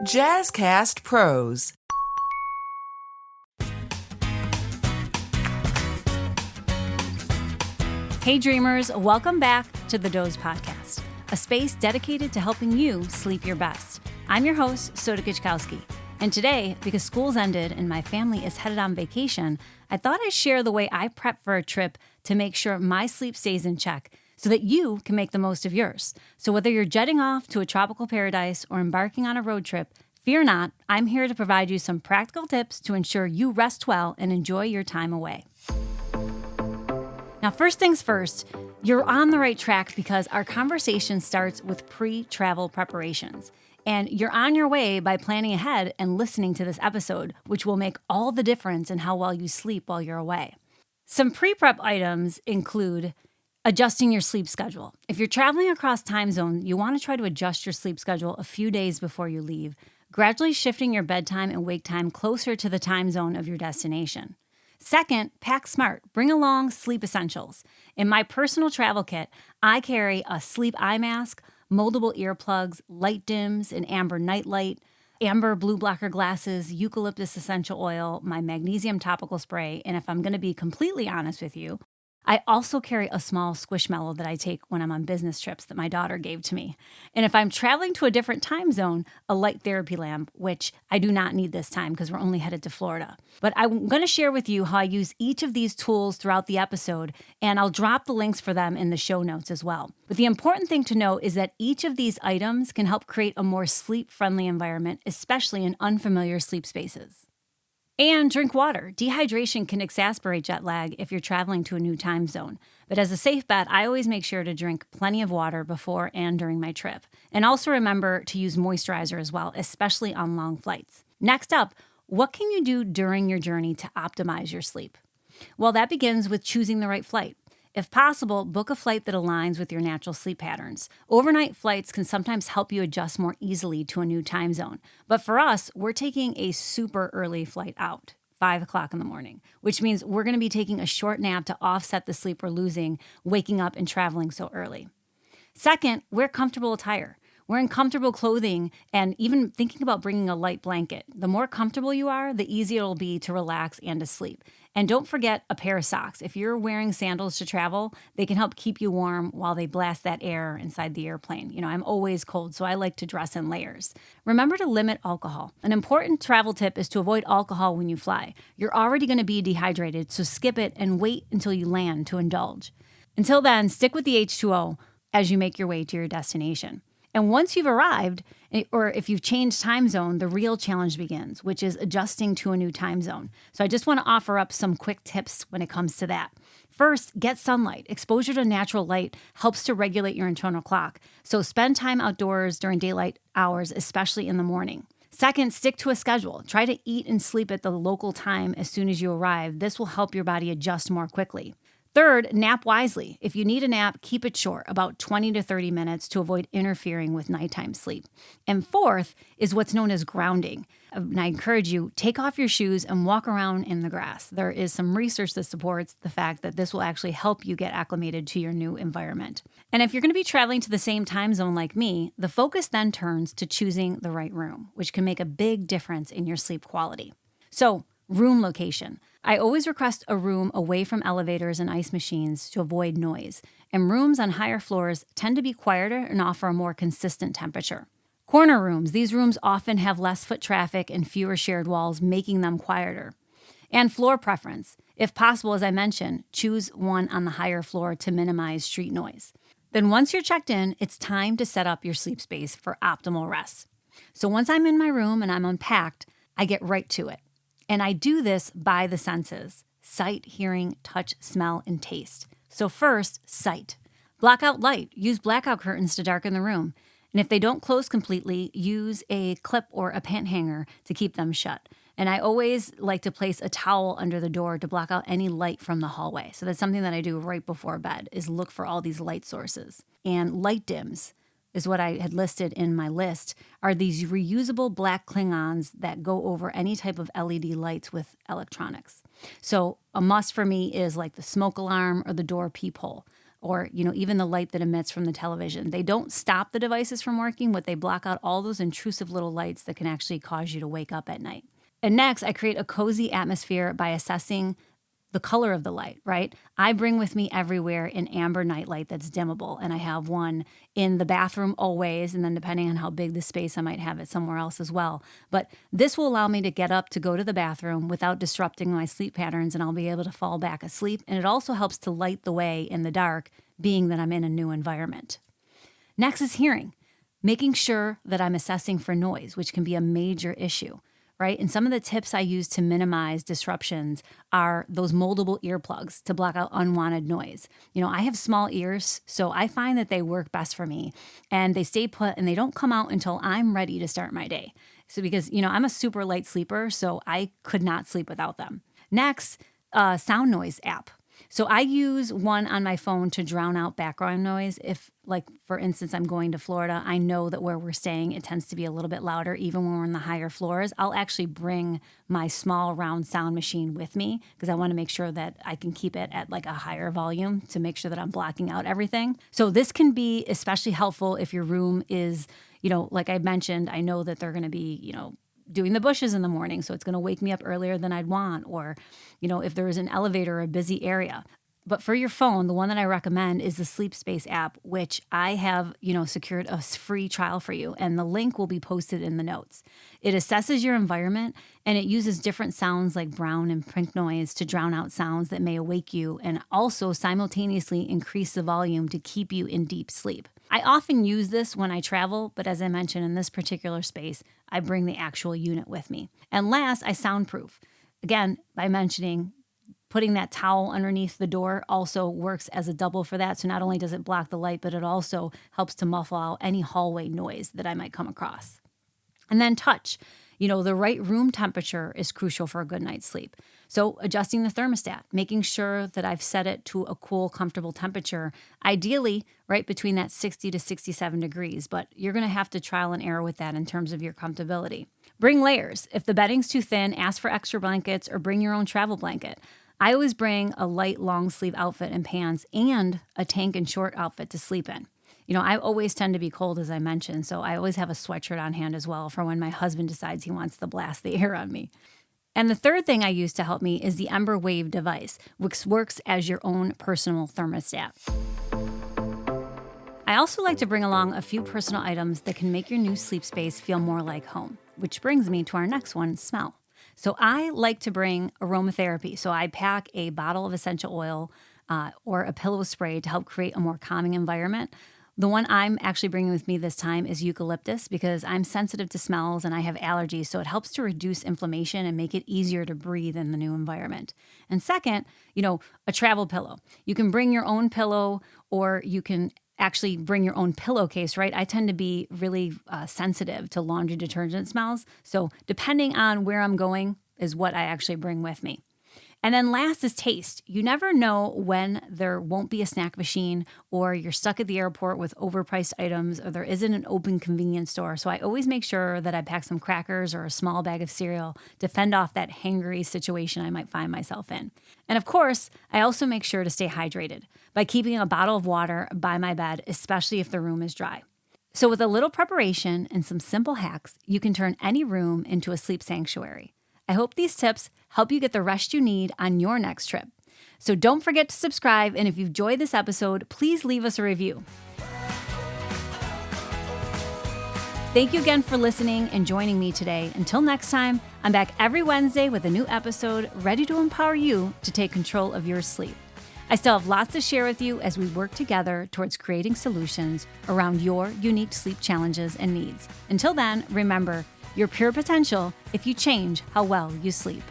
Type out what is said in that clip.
Jazzcast Pros. Hey dreamers, welcome back to the Doze Podcast, a space dedicated to helping you sleep your best. I'm your host, Soda Kuczkowski, and today, because school's ended and my family is headed on vacation, I thought I'd share the way I prep for a trip to make sure my sleep stays in check so that you can make the most of yours. So whether you're jetting off to a tropical paradise or embarking on a road trip, fear not, I'm here to provide you some practical tips to ensure you rest well and enjoy your time away. Now, first things first, you're on the right track because our conversation starts with pre-travel preparations. And you're on your way by planning ahead and listening to this episode, which will make all the difference in how well you sleep while you're away. Some pre-prep items include adjusting your sleep schedule. If you're traveling across time zones, you want to try to adjust your sleep schedule a few days before you leave, gradually shifting your bedtime and wake time closer to the time zone of your destination. Second, pack smart. Bring along sleep essentials. In my personal travel kit, I carry a sleep eye mask, moldable earplugs, light dims, an amber nightlight, amber blue blocker glasses, eucalyptus essential oil, my magnesium topical spray, and if I'm going to be completely honest with you, I also carry a small Squishmallow that I take when I'm on business trips that my daughter gave to me. And if I'm traveling to a different time zone, a light therapy lamp, which I do not need this time because we're only headed to Florida. But I'm going to share with you how I use each of these tools throughout the episode, and I'll drop the links for them in the show notes as well. But the important thing to note is that each of these items can help create a more sleep-friendly environment, especially in unfamiliar sleep spaces. And drink water. Dehydration can exacerbate jet lag if you're traveling to a new time zone. But as a safe bet, I always make sure to drink plenty of water before and during my trip. And also remember to use moisturizer as well, especially on long flights. Next up, what can you do during your journey to optimize your sleep? Well, that begins with choosing the right flight. If possible, book a flight that aligns with your natural sleep patterns. Overnight flights can sometimes help you adjust more easily to a new time zone. But for us, we're taking a super early flight out, 5 o'clock in the morning, which means we're going to be taking a short nap to offset the sleep we're losing, waking up and traveling so early. Second, wear comfortable attire. Wearing comfortable clothing and even thinking about bringing a light blanket. The more comfortable you are, the easier it'll be to relax and to sleep. And don't forget a pair of socks. If you're wearing sandals to travel, they can help keep you warm while they blast that air inside the airplane. You know, I'm always cold, so I like to dress in layers. Remember to limit alcohol. An important travel tip is to avoid alcohol when you fly. You're already going to be dehydrated, so skip it and wait until you land to indulge. Until then, stick with the H2O as you make your way to your destination. And once you've arrived, or if you've changed time zone, the real challenge begins, which is adjusting to a new time zone. So I just want to offer up some quick tips when it comes to that. First, get sunlight. Exposure to natural light helps to regulate your internal clock. So spend time outdoors during daylight hours, especially in the morning. Second, stick to a schedule. Try to eat and sleep at the local time as soon as you arrive. This will help your body adjust more quickly. Third, nap wisely. If you need a nap, keep it short, about 20 to 30 minutes to avoid interfering with nighttime sleep. And fourth is what's known as grounding. And I encourage you, take off your shoes and walk around in the grass. There is some research that supports the fact that this will actually help you get acclimated to your new environment. And if you're going to be traveling to the same time zone like me, the focus then turns to choosing the right room, which can make a big difference in your sleep quality. So, room location. I always request a room away from elevators and ice machines to avoid noise, and rooms on higher floors tend to be quieter and offer a more consistent temperature. Corner rooms. These rooms often have less foot traffic and fewer shared walls, making them quieter. And floor preference. If possible, as I mentioned, choose one on the higher floor to minimize street noise. Then once you're checked in, it's time to set up your sleep space for optimal rest. So once I'm in my room and I'm unpacked, I get right to it. And I do this by the senses: sight, hearing, touch, smell, and taste. So first, sight. Block out light. Use blackout curtains to darken the room. And if they don't close completely, use a clip or a pant hanger to keep them shut. And I always like to place a towel under the door to block out any light from the hallway. So that's something that I do right before bed, is look for all these light sources. And light dims is what I had listed in my list, are these reusable black Klingons that go over any type of LED lights with electronics. So a must for me is like the smoke alarm or the door peephole. or, even the light that emits from the television. They don't stop the devices from working, but they block out all those intrusive little lights that can actually cause you to wake up at night. And next, I create a cozy atmosphere by assessing the color of the light, right? I bring with me everywhere an amber nightlight that's dimmable, and I have one in the bathroom always, and then depending on how big the space, I might have it somewhere else as well. But this will allow me to get up to go to the bathroom without disrupting my sleep patterns, and I'll be able to fall back asleep. And it also helps to light the way in the dark, being that I'm in a new environment. Next is hearing, making sure that I'm assessing for noise, which can be a major issue. Right? And some of the tips I use to minimize disruptions are those moldable earplugs to block out unwanted noise. I have small ears, so I find that they work best for me, and they stay put and they don't come out until I'm ready to start my day. So because, I'm a super light sleeper, so I could not sleep without them. Next, sound noise app. So I use one on my phone to drown out background noise. If, for instance, I'm going to Florida, I know that where we're staying, it tends to be a little bit louder, even when we're in the higher floors. I'll actually bring my small round sound machine with me because I want to make sure that I can keep it at a higher volume to make sure that I'm blocking out everything. So this can be especially helpful if your room is, like I mentioned, I know that they're going to be, doing the bushes in the morning, so it's going to wake me up earlier than I'd want, or, if there is an elevator or a busy area. But for your phone, the one that I recommend is the Sleep Space app, which I have, secured a free trial for you, and the link will be posted in the notes. It assesses your environment, and it uses different sounds like brown and pink noise to drown out sounds that may awake you, and also simultaneously increase the volume to keep you in deep sleep. I often use this when I travel, but as I mentioned, in this particular space, I bring the actual unit with me. And last, I soundproof. Again, by mentioning putting that towel underneath the door also works as a double for that. So not only does it block the light, but it also helps to muffle out any hallway noise that I might come across. And then touch. The right room temperature is crucial for a good night's sleep. So adjusting the thermostat, making sure that I've set it to a cool, comfortable temperature, ideally right between that 60 to 67 degrees, but you're going to have to trial and error with that in terms of your comfortability. Bring layers. If the bedding's too thin, ask for extra blankets or bring your own travel blanket. I always bring a light long sleeve outfit and pants and a tank and short outfit to sleep in. I always tend to be cold, as I mentioned, so I always have a sweatshirt on hand as well for when my husband decides he wants to blast the air on me. And the third thing I use to help me is the Ember Wave device, which works as your own personal thermostat. I also like to bring along a few personal items that can make your new sleep space feel more like home, which brings me to our next one, smell. So I like to bring aromatherapy. So I pack a bottle of essential oil or a pillow spray to help create a more calming environment. The one I'm actually bringing with me this time is eucalyptus because I'm sensitive to smells and I have allergies, so it helps to reduce inflammation and make it easier to breathe in the new environment. And second, a travel pillow. You can bring your own pillow or you can actually bring your own pillowcase, right? I tend to be really sensitive to laundry detergent smells, so depending on where I'm going is what I actually bring with me. And then last is taste. You never know when there won't be a snack machine or you're stuck at the airport with overpriced items or there isn't an open convenience store. So I always make sure that I pack some crackers or a small bag of cereal to fend off that hangry situation I might find myself in. And of course, I also make sure to stay hydrated by keeping a bottle of water by my bed, especially if the room is dry. So with a little preparation and some simple hacks, you can turn any room into a sleep sanctuary. I hope these tips help you get the rest you need on your next trip. So don't forget to subscribe, and if you've enjoyed this episode, please leave us a review. Thank you again for listening and joining me today. Until next time, I'm back every Wednesday with a new episode ready to empower you to take control of your sleep. I still have lots to share with you as we work together towards creating solutions around your unique sleep challenges and needs. Until then, remember, your pure potential if you change how well you sleep.